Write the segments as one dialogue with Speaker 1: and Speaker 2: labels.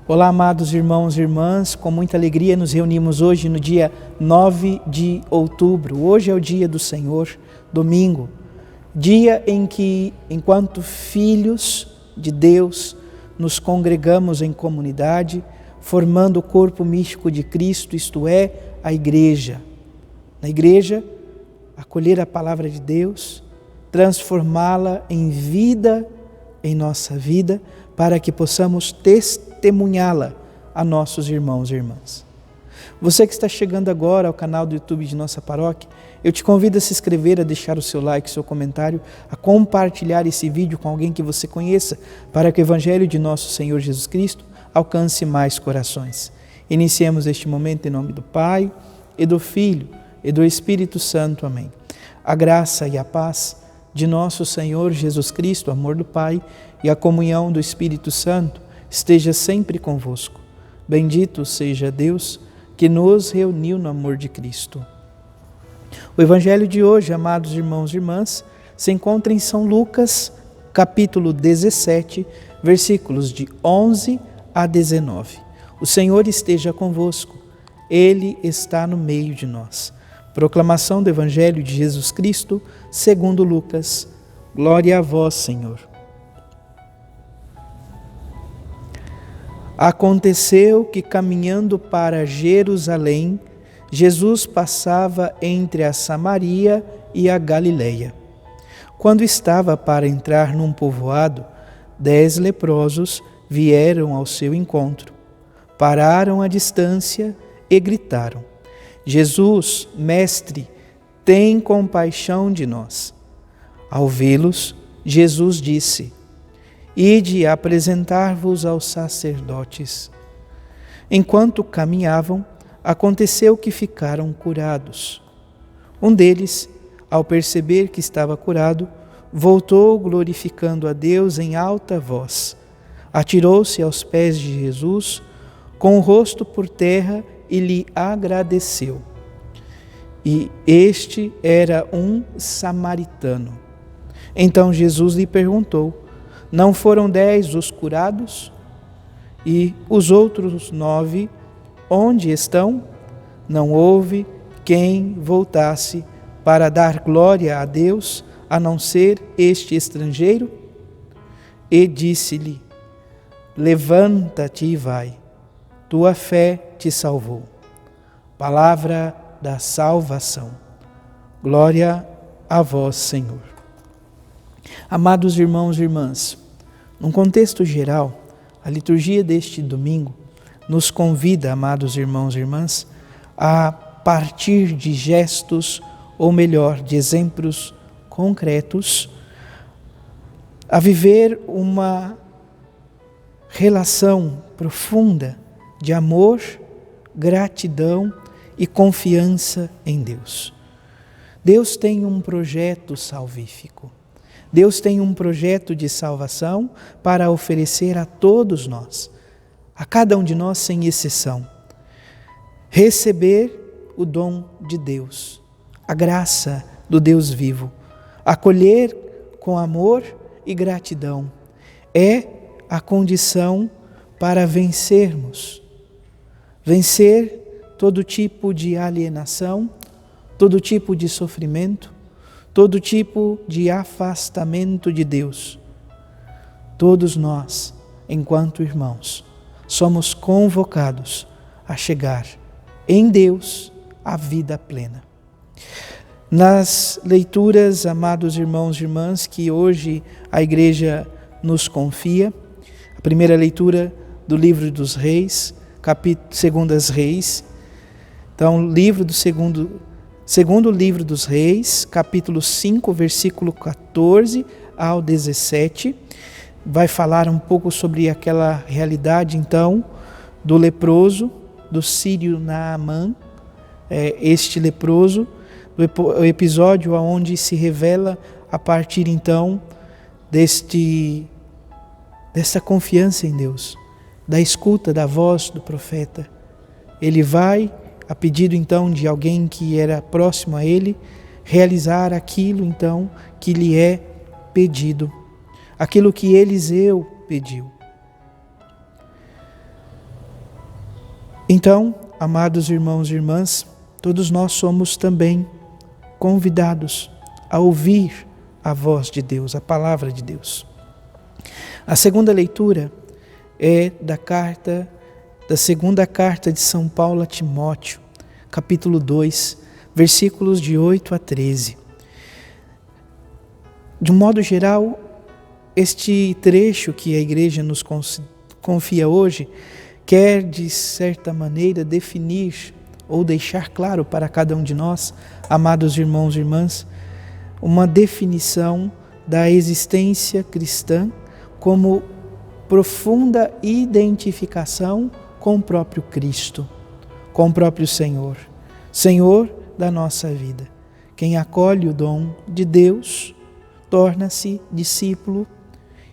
Speaker 1: Olá, amados irmãos e irmãs, com muita alegria nos reunimos hoje no dia 9 de outubro. Hoje é o dia do Senhor, domingo, dia em que, enquanto filhos de Deus, nos congregamos em comunidade, formando o corpo místico de Cristo, isto é, a igreja. Na igreja, acolher a palavra de Deus, transformá-la em vida em nossa vida, para que possamos testemunhá-la a nossos irmãos e irmãs. Você que está chegando agora ao canal do YouTube de nossa paróquia, eu te convido a se inscrever, a deixar o seu like, o seu comentário, a compartilhar esse vídeo com alguém que você conheça, para que o Evangelho de nosso Senhor Jesus Cristo alcance mais corações. Iniciemos este momento em nome do Pai, e do Filho, e do Espírito Santo. Amém. A graça e a paz de nosso Senhor Jesus Cristo, o amor do Pai e a comunhão do Espírito Santo esteja sempre convosco. Bendito seja Deus que nos reuniu no amor de Cristo. O Evangelho de hoje, amados irmãos e irmãs, se encontra em São Lucas, capítulo 17, versículos de 11 a 19. O Senhor esteja convosco, Ele está no meio de nós. Proclamação do Evangelho de Jesus Cristo, segundo Lucas. Glória a vós, Senhor. Aconteceu que, caminhando para Jerusalém, Jesus passava entre a Samaria e a Galileia. Quando estava para entrar num povoado, 10 leprosos vieram ao seu encontro. Pararam à distância e gritaram: Jesus, Mestre, tem compaixão de nós. Ao vê-los, Jesus disse: Ide apresentar-vos aos sacerdotes. Enquanto caminhavam, aconteceu que ficaram curados. Um deles, ao perceber que estava curado, voltou glorificando a Deus em alta voz. Atirou-se aos pés de Jesus, com o rosto por terra, e lhe agradeceu. E este era um samaritano. Então Jesus lhe perguntou: não foram 10 os curados? E os outros 9, onde estão? Não houve quem voltasse para dar glória a Deus, a não ser este estrangeiro? E disse-lhe: levanta-te e vai, tua fé te salvou. Palavra da salvação. Glória a vós, Senhor. Amados irmãos e irmãs, num contexto geral, a liturgia deste domingo nos convida, amados irmãos e irmãs, a partir de gestos, ou melhor, de exemplos concretos, a viver uma relação profunda de amor, gratidão e confiança em Deus. Deus tem um projeto salvífico. Deus tem um projeto de salvação para oferecer a todos nós, a cada um de nós sem exceção. Receber o dom de Deus, a graça do Deus vivo, acolher com amor e gratidão, é a condição para vencer todo tipo de alienação, todo tipo de sofrimento, todo tipo de afastamento de Deus. Todos nós, enquanto irmãos, somos convocados a chegar em Deus à vida plena. Nas leituras, amados irmãos e irmãs, que hoje a Igreja nos confia, a primeira leitura do livro dos Reis, capítulo 2 Reis. Então, segundo livro dos Reis, capítulo 5, versículo 14 ao 17, vai falar um pouco sobre aquela realidade, então, do leproso, do sírio Naamã, este leproso, o episódio onde se revela a partir, então, dessa confiança em Deus, da escuta da voz do profeta. Ele vai, a pedido então de alguém que era próximo a ele, realizar aquilo então que lhe é pedido, aquilo que Eliseu pediu. Então, amados irmãos e irmãs, todos nós somos também convidados a ouvir a voz de Deus, a palavra de Deus. A segunda leitura é da segunda carta de São Paulo a Timóteo, capítulo 2, versículos de 8 a 13. De um modo geral, este trecho que a igreja nos confia hoje quer, de certa maneira, definir ou deixar claro para cada um de nós, amados irmãos e irmãs, uma definição da existência cristã como profunda identificação com o próprio Cristo, com o próprio Senhor, Senhor da nossa vida. Quem acolhe o dom de Deus torna-se discípulo,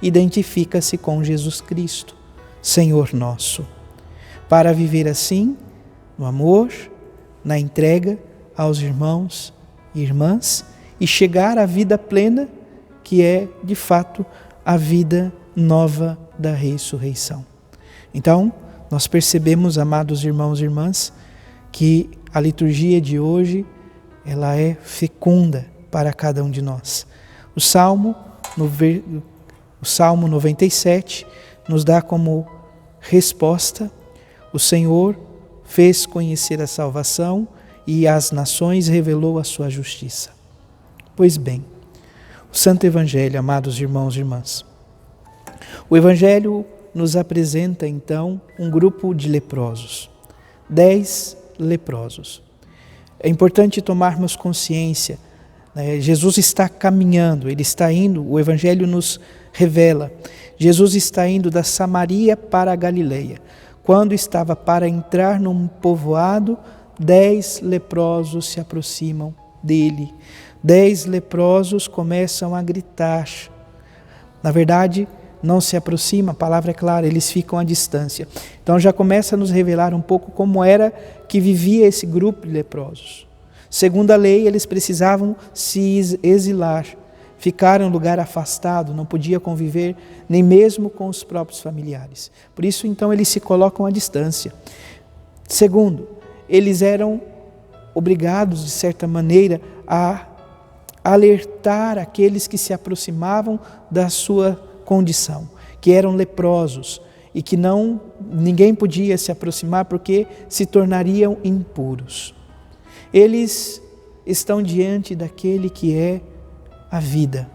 Speaker 1: identifica-se com Jesus Cristo, Senhor nosso, para viver assim, no amor, na entrega aos irmãos e irmãs e chegar à vida plena, que é, de fato, a vida nova da ressurreição. Então, nós percebemos, amados irmãos e irmãs, que a liturgia de hoje, ela é fecunda para cada um de nós. O Salmo 97 nos dá como resposta: o Senhor fez conhecer a salvação e às nações revelou a sua justiça. Pois bem, o Santo Evangelho, amados irmãos e irmãs, o Evangelho nos apresenta então um grupo de leprosos, 10 leprosos. É importante tomarmos consciência, né? Jesus está caminhando, ele está indo, o Evangelho nos revela, Jesus está indo da Samaria para a Galileia. Quando estava para entrar num povoado, 10 leprosos se aproximam dele. 10 leprosos começam a gritar. Na verdade, não se aproxima, a palavra é clara, eles ficam à distância. Então já começa a nos revelar um pouco como era que vivia esse grupo de leprosos. Segundo a lei, eles precisavam se exilar, ficar em um lugar afastado, não podia conviver nem mesmo com os próprios familiares. Por isso, então, eles se colocam à distância. Segundo, eles eram obrigados, de certa maneira, a alertar aqueles que se aproximavam da sua condição, que eram leprosos e que ninguém podia se aproximar porque se tornariam impuros. Eles estão diante daquele que é a vida.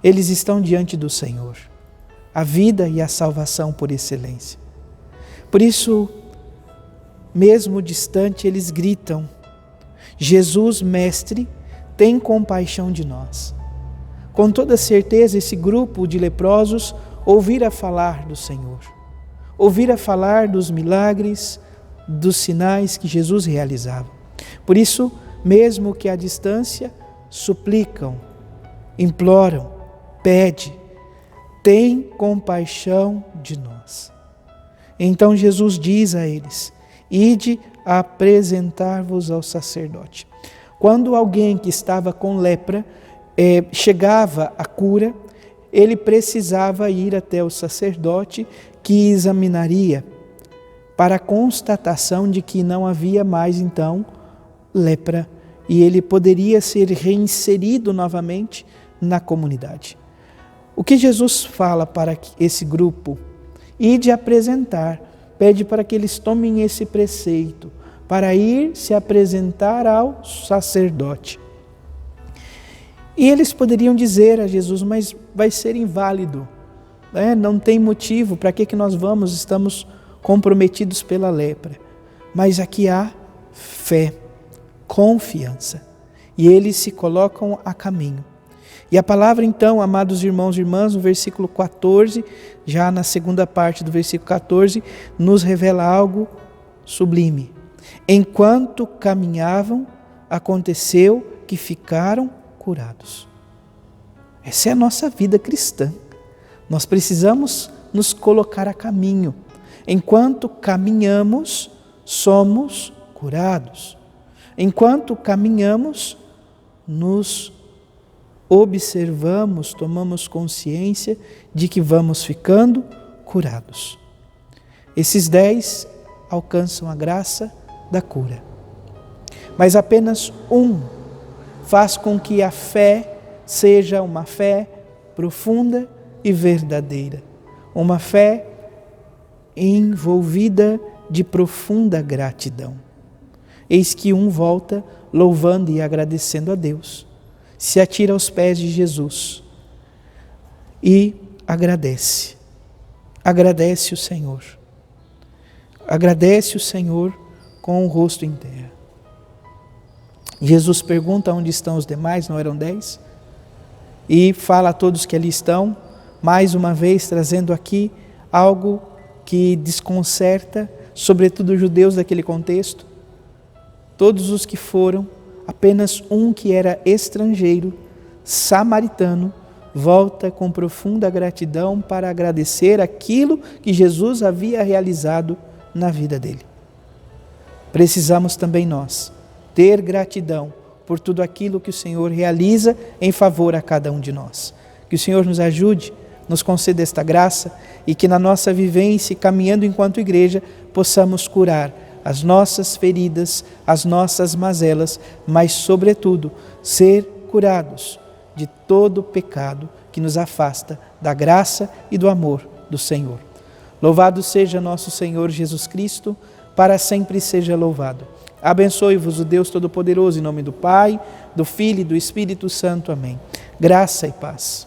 Speaker 1: Eles estão diante do Senhor, a vida e a salvação por excelência. Por isso, mesmo distante, eles gritam: Jesus, Mestre, tem compaixão de nós. Com toda certeza, esse grupo de leprosos ouvira falar do Senhor, ouvira falar dos milagres, dos sinais que Jesus realizava. Por isso, mesmo que à distância, suplicam, imploram, pedem: tem compaixão de nós. Então Jesus diz a eles: ide apresentar-vos ao sacerdote. Quando alguém que estava com lepra chegava à cura, ele precisava ir até o sacerdote, que examinaria para a constatação de que não havia mais então lepra e ele poderia ser reinserido novamente na comunidade. O que Jesus fala para esse grupo? Ide apresentar, pede para que eles tomem esse preceito, para ir se apresentar ao sacerdote. E eles poderiam dizer a Jesus: mas vai ser inválido, né? Não tem motivo, para que nós vamos, estamos comprometidos pela lepra. Mas aqui há fé, confiança, e eles se colocam a caminho. E a palavra então, amados irmãos e irmãs, no versículo 14, já na segunda parte do versículo 14, nos revela algo sublime. Enquanto caminhavam, aconteceu que ficaram curados. Essa é a nossa vida cristã. Nós precisamos nos colocar a caminho. Enquanto caminhamos, somos curados. Enquanto caminhamos, nos observamos, tomamos consciência de que vamos ficando curados. Esses 10 alcançam a graça da cura. Mas apenas um faz com que a fé seja uma fé profunda e verdadeira, uma fé envolvida de profunda gratidão. Eis que um volta louvando e agradecendo a Deus, se atira aos pés de Jesus e agradece o Senhor. Agradece o Senhor com o rosto em terra. Jesus pergunta onde estão os demais, não eram 10? E fala a todos que ali estão, mais uma vez trazendo aqui algo que desconcerta, sobretudo os judeus daquele contexto. Todos os que foram, apenas um que era estrangeiro, samaritano, volta com profunda gratidão para agradecer aquilo que Jesus havia realizado na vida dele. Precisamos também nós ter gratidão por tudo aquilo que o Senhor realiza em favor a cada um de nós. Que o Senhor nos ajude, nos conceda esta graça e que na nossa vivência, caminhando enquanto igreja, possamos curar as nossas feridas, as nossas mazelas, mas sobretudo ser curados de todo pecado que nos afasta da graça e do amor do Senhor. Louvado seja nosso Senhor Jesus Cristo, para sempre seja louvado. Abençoe-vos o Deus Todo-Poderoso, em nome do Pai, do Filho e do Espírito Santo. Amém. Graça e paz.